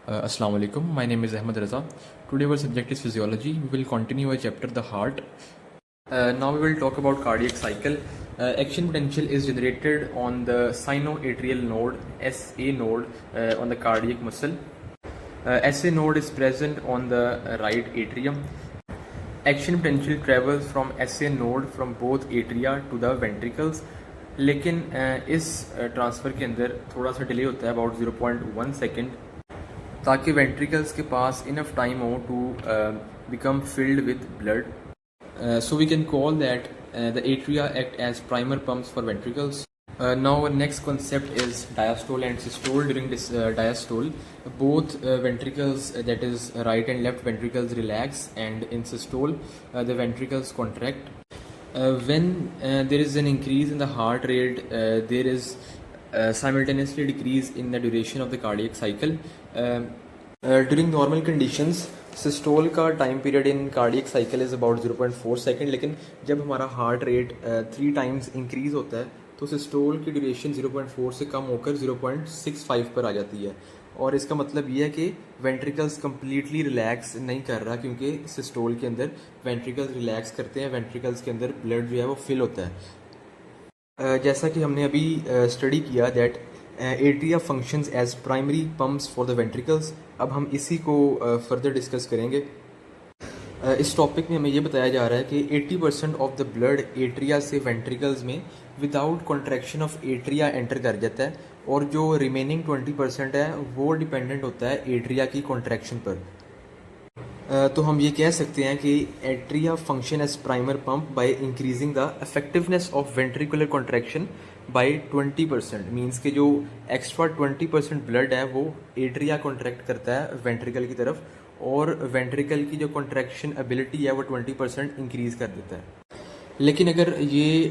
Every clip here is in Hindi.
Assalamu alaikum. My name is Ahmed Raza. Today our subject is physiology. We will continue our chapter the heart. Now we will talk about cardiac cycle. Action potential is generated on the sinoatrial node SA node on the cardiac muscle. SA node is present on the right atrium. Action potential travels from SA node from both atria to the ventricles. लेकिन इस ट्रांसफ़र के अंदर थोड़ा सा डिले होता है अबाउट 0.1 सेकेंड, ताकि वेंट्रिकल्स के पास इनफ टाइम हो to become filled with blood. So we can call that the atria act as primer pumps for ventricles. Now our next concept is diastole and systole. During this diastole, both ventricles, that is right and left ventricles, relax, and in systole the ventricles contract. When there is an increase in the heart rate, there is simultaneously decrease in the duration of the cardiac cycle. During normal conditions, systole का time period in cardiac cycle is about 0.4 second, लेकिन जब हमारा हार्ट रेट 3 टाइम्स इंक्रीज़ होता है तो सिस्टोल की ड्यूरेशन 0.4 से कम होकर 0.65 पर आ जाती है. और इसका मतलब ये है कि वेंट्रिकल्स कम्प्लीटली रिलैक्स नहीं कर रहा, क्योंकि सिस्टोल के अंदर वेंट्रिकल्स रिलैक्स करते हैं, वेंट्रिकल्स के अंदर ब्लड जो है वो फिल होता है. जैसा कि हमने अभी स्टडी किया that atria functions as primary pumps for the ventricles. अब हम इसी को फर्दर डिस्कस करेंगे. इस टॉपिक में हमें ये बताया जा रहा है कि 80% ऑफ द ब्लड एट्रिया से वेंट्रिकल्स में without contraction of atria enter कर जाता है, और जो रिमेनिंग 20% है वो डिपेंडेंट होता है एट्रिया की कॉन्ट्रैक्शन पर. तो हम ये कह सकते हैं कि atria function as primer pump by increasing the effectiveness of ventricular contraction by 20%. Means कि जो एक्स्ट्रा 20% ब्लड है वो एट्रिया कॉन्ट्रैक्ट करता है वेंट्रिकल की तरफ, और वेंट्रिकल की जो कॉन्ट्रैक्शन एबिलिटी है वो 20% इंक्रीज कर देता है. लेकिन अगर ये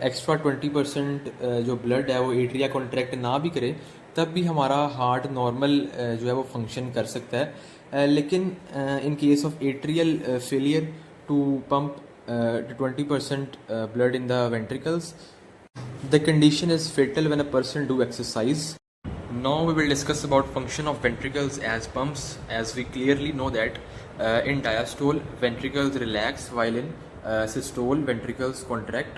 एक्स्ट्रा 20% जो ब्लड है वो एट्रिया कॉन्ट्रैक्ट ना भी करे, तब भी हमारा हार्ट नॉर्मल जो है वो फंक्शन कर सकता है. लेकिन in case of atrial failure to pump 20% blood in the ventricles, the condition is fatal when a person do exercise. Now we will discuss about function of ventricles as pumps. As we clearly know that in diastole ventricles relax, while in systole ventricles contract.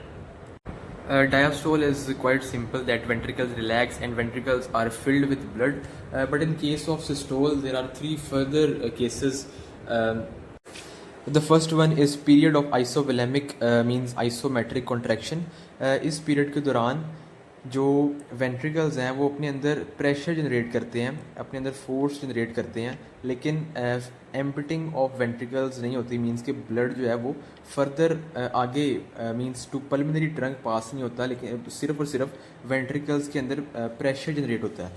Diastole is quite simple, that ventricles relax and ventricles are filled with blood. But in case of systole there are 3 further cases. The first one is period of isovolemic means isometric contraction. इस पीरियड के दौरान जो वेंट्रिकल्स हैं वो अपने अंदर प्रेशर जनरेट करते हैं, अपने अंदर फोर्स जनरेट करते हैं, लेकिन एम्पटिंग ऑफ वेंट्रिकल्स नहीं होती. मींस कि ब्लड जो है वो फर्दर आगे मींस टू पल्मोनरी ट्रंक पास नहीं होता, लेकिन सिर्फ और सिर्फ वेंट्रिकल्स के अंदर प्रेशर जनरेट होता है.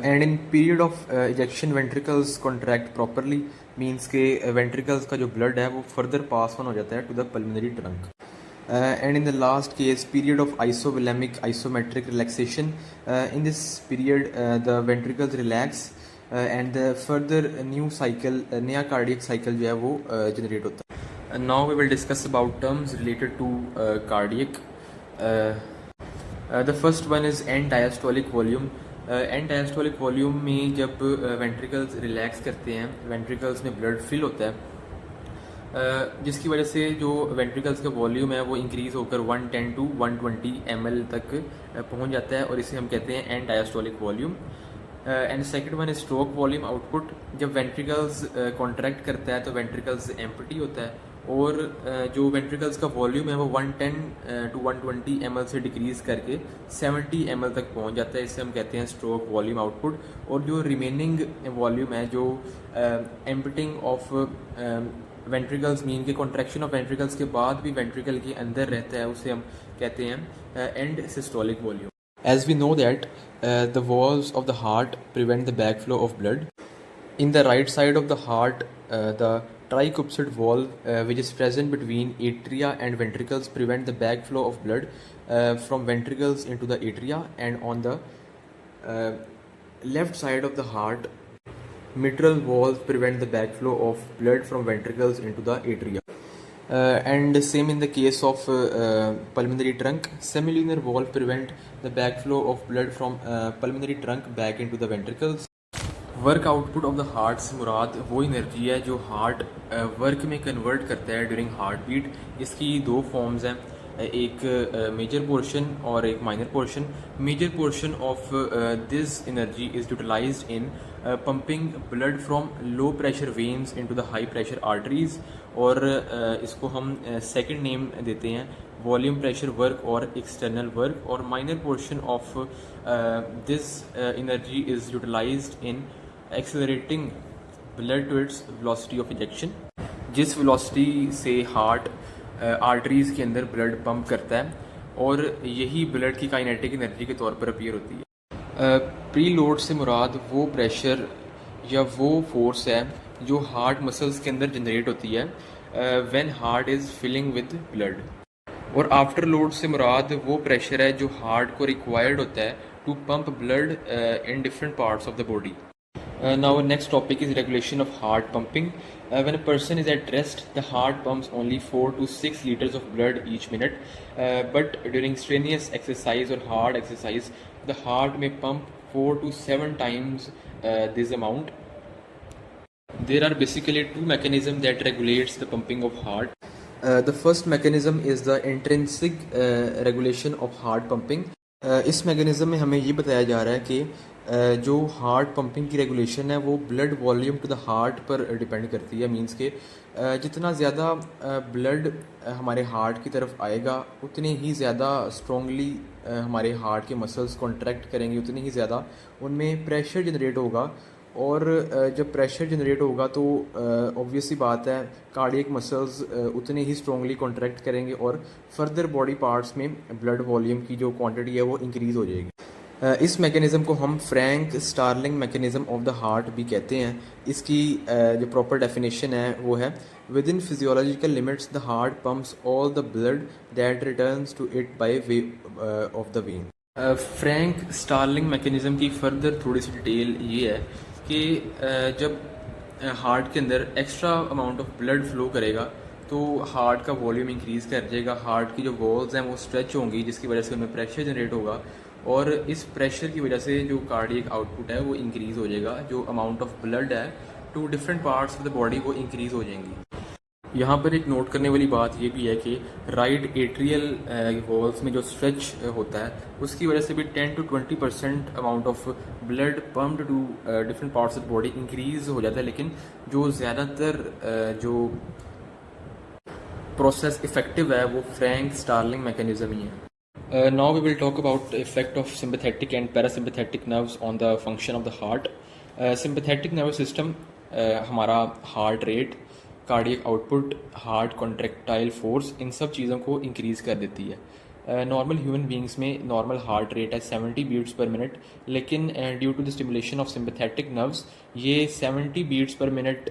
And in period of ejection ventricles contract properly. Means के वेंट्रिकल्स का जो ब्लड है वो फर्दर पास ऑन हो जाता है to the pulmonary trunk. And in the last case, period of isovolemic isometric relaxation. In this period the ventricles relax and the further new cycle, नया cardiac cycle जो है वो generate होता है. Now we will discuss about terms related to cardiac. The first one is end diastolic volume. And diastolic volume में जब वेंट्रिकल्स रिलैक्स करते हैं, वेंट्रिकल्स में ब्लड फिल होता है, जिसकी वजह से जो वेंट्रिकल्स का वॉल्यूम है वो इंक्रीज़ होकर 110 टू 120 ml तक पहुंच जाता है, और इसे हम कहते हैं and diastolic volume. And second one is stroke volume output. जब वेंट्रिकल्स कॉन्ट्रैक्ट करता है तो वेंट्रिकल्स एम्प्टी होता है, और जो वेंट्रिकल्स का वॉल्यूम है वो 110 टू 120 ml से डिक्रीज़ करके 70 ml तक पहुंच जाता है. इसे हम कहते हैं स्ट्रोक वॉल्यूम आउटपुट. और जो रिमेनिंग वॉल्यूम है, जो एम्प्टिंग ऑफ वेंट्रिकल्स मीन के कॉन्ट्रैक्शन ऑफ वेंट्रिकल्स के बाद भी वेंट्रिकल के अंदर रहता है, उसे हम कहते हैं and systolic volume. As we know that the walls of the heart prevent the backflow of blood. In the right side of the heart, the tricuspid valve, which is present between atria and ventricles, prevent the backflow of blood from ventricles into the atria. And on the left side of the heart, mitral valve prevent the backflow of blood from ventricles into the atria. And same in the case of pulmonary trunk, semilunar valve prevent the backflow of blood from pulmonary trunk back into the ventricles. Work output of the heart से मुराद वो एनर्जी है जो हार्ट वर्क में कन्वर्ट करता है ड्यूरिंग हार्ट बीट। इसकी दो फॉर्म्स हैं, एक मेजर पोर्शन और एक minor portion. Major portion of this energy is utilized in pumping blood from low pressure veins into the high pressure arteries, और इसको हम सेकंड नेम देते हैं वॉल्यूम प्रेशर वर्क और एक्सटर्नल वर्क। और minor portion of this energy is utilized in accelerating blood to its velocity of injection, जिस वेलोसिटी से हार्ट आर्टरीज के अंदर ब्लड पंप करता है, और यही ब्लड की काइनेटिक एनर्जी के तौर पर अपीयर होती है। प्री लोड से मुराद वो प्रेशर या वो फोर्स है जो हार्ट मसल्स के अंदर जनरेट होती है when heart is filling with blood. और आफ्टर लोड से मुराद वो प्रेशर है जो हार्ट को रिक्वायर्ड होता है to pump blood in different parts of the body. Now our next topic is regulation of heart pumping. When a person is at rest, the heart pumps only 4 to 6 liters of blood each minute. But during strenuous exercise or hard exercise, the heart may pump 4 to 7 times this amount. There are basically two mechanisms that regulates the pumping of heart. The first mechanism is the intrinsic regulation of heart pumping. इस मैकेनिज़्म में हमें ये बताया जा रहा है कि जो हार्ट पंपिंग की रेगुलेशन है वो blood volume to the heart पर डिपेंड करती है। मींस के जितना ज़्यादा ब्लड हमारे हार्ट की तरफ आएगा उतने ही ज़्यादा स्ट्रॉन्गली हमारे हार्ट के मसल्स कॉन्ट्रैक्ट करेंगे, उतनी ही ज़्यादा उनमें प्रेशर जनरेट होगा। और जब प्रेशर जनरेट होगा तो ऑब्वियस सी बात है कार्डियक मसल्स उतने ही स्ट्रॉन्गली कॉन्ट्रैक्ट करेंगे और फर्दर बॉडी पार्ट्स में ब्लड वॉल्यूम की जो क्वांटिटी है वो इंक्रीज़ हो जाएगी। इस मैकेनिज़्म को हम Frank Starling mechanism of the heart भी कहते हैं। इसकी जो प्रॉपर डेफिनेशन है वो है within physiological limits the heart pumps all the blood that returns to it by way of the vein. Frank Starling mechanism की फर्दर थोड़ी सी डिटेल ये है कि जब हार्ट के अंदर extra amount of blood flow करेगा तो हार्ट का वॉल्यूम इंक्रीज़ कर जाएगा, हार्ट की जो वॉल्स हैं वो स्ट्रेच होंगी जिसकी वजह से उनमें प्रेशर जनरेट होगा, और इस प्रेशर की वजह से जो कार्डियक आउटपुट है वो इंक्रीज़ हो जाएगा। जो अमाउंट ऑफ ब्लड है to different parts of the body वो इंक्रीज़ हो जाएंगी। यहाँ पर एक नोट करने वाली बात ये भी है कि राइट एट्रियल वॉल्स में जो स्ट्रेच होता है उसकी वजह से भी 10 to 20% amount of blood pumped to different parts of body increase हो जाता है, लेकिन जो ज़्यादातर जो प्रोसेस इफेक्टिव है वो फ्रैंक स्टार्लिंग मैकेनिज़्म ही है। Now we will talk about effect of sympathetic and parasympathetic nerves on the function of the heart. Sympathetic nervous system हमारा heart rate, cardiac output, heart contractile force, इन सब चीज़ों को इंक्रीज़ कर देती है। नॉर्मल ह्यूमन बींग्स में नॉर्मल हार्ट रेट है 70 बीट्स पर मिनट, लेकिन due to the stimulation of sympathetic nerves ये 70 beats per minute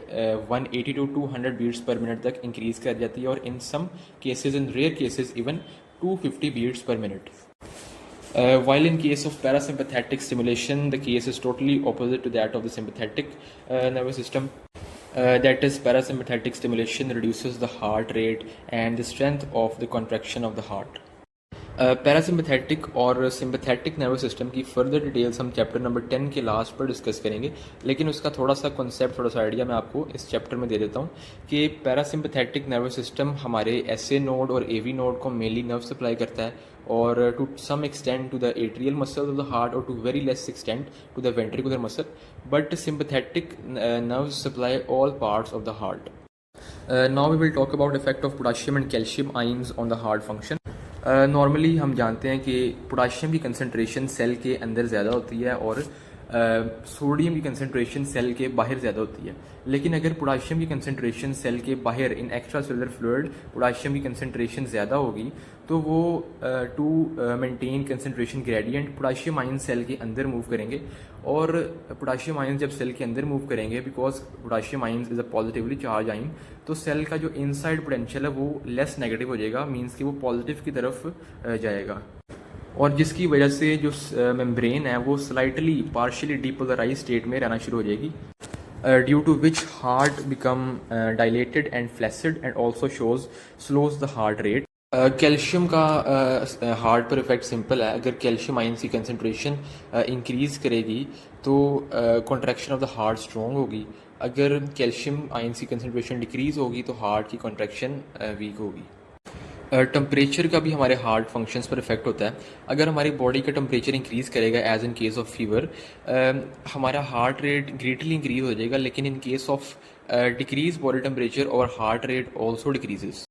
180 to 200 beats per minute तक इंक्रीज़ कर जाती है, और in some cases, in rare cases even 250 beats per minute. While in case of parasympathetic stimulation, the case is totally opposite to that of the sympathetic nervous system. That is, parasympathetic stimulation reduces the heart rate and the strength of the contraction of the heart. Parasympathetic और सिंपैथेटिक नर्वस सिस्टम की फर्दर डिटेल्स हम चैप्टर नंबर 10 के लास्ट पर डिस्कस करेंगे, लेकिन उसका थोड़ा सा कॉन्सेप्ट, थोड़ा सा आइडिया मैं आपको इस चैप्टर में दे देता हूँ कि पैरासिम्पैथेटिक नर्वस सिस्टम हमारे एसए नोड और एवी नोड को मेनली नर्व सप्लाई करता है, और to some extent to the atrial muscles of the heart और to very less extent to the ventricular muscle, but sympathetic nerve supply all parts of the heart. Now we will talk about effect of potassium and calcium ions on the heart function. Normally हम जानते हैं कि पोटाशियम की कंसनट्रेशन सेल के अंदर ज़्यादा होती है और सोडियम की कंसनट्रेशन सेल के बाहर ज़्यादा होती है, लेकिन अगर पोटाशियम की कंसनट्रेशन सेल के बाहर in extracellular fluid potassium की कंसनट्रेशन ज़्यादा होगी तो वो to maintain concentration gradient potassium ion cell के अंदर मूव करेंगे, और पोटाशियम आयन जब सेल के अंदर मूव करेंगे because potassium ion is a positively charge ion, तो सेल का जो इनसाइड पोटेंशियल है वो लेस नेगेटिव हो जाएगा, मीन्स कि वो पॉजिटिव की तरफ जाएगा, और जिसकी वजह से जो मेम्ब्रेन है वो स्लाइटली पार्शियली डीपोलराइज स्टेट में रहना शुरू हो जाएगी, due to which heart become dilated and flaccid and also shows slows the heart rate. Calcium का हार्ट पर इफेक्ट सिंपल है। अगर कैल्शियम आयंस की कंसनट्रेशन इंक्रीज़ करेगी तो contraction of the heart strong होगी। अगर कैल्शियम आयंस की कंसनट्रेशन डिक्रीज़ होगी तो हार्ट की कॉन्ट्रैक्शन वीक होगी। टेम्परेचर का भी हमारे हार्ट फंक्शंस पर इफेक्ट होता है। अगर हमारी बॉडी का टेम्परेचर इंक्रीज़ करेगा as in case of fever, हमारा हार्ट रेट ग्रेटली इंक्रीज़ हो जाएगा, लेकिन in case of decrease body temperature और हार्ट रेट ऑल्सो डिक्रीजेज।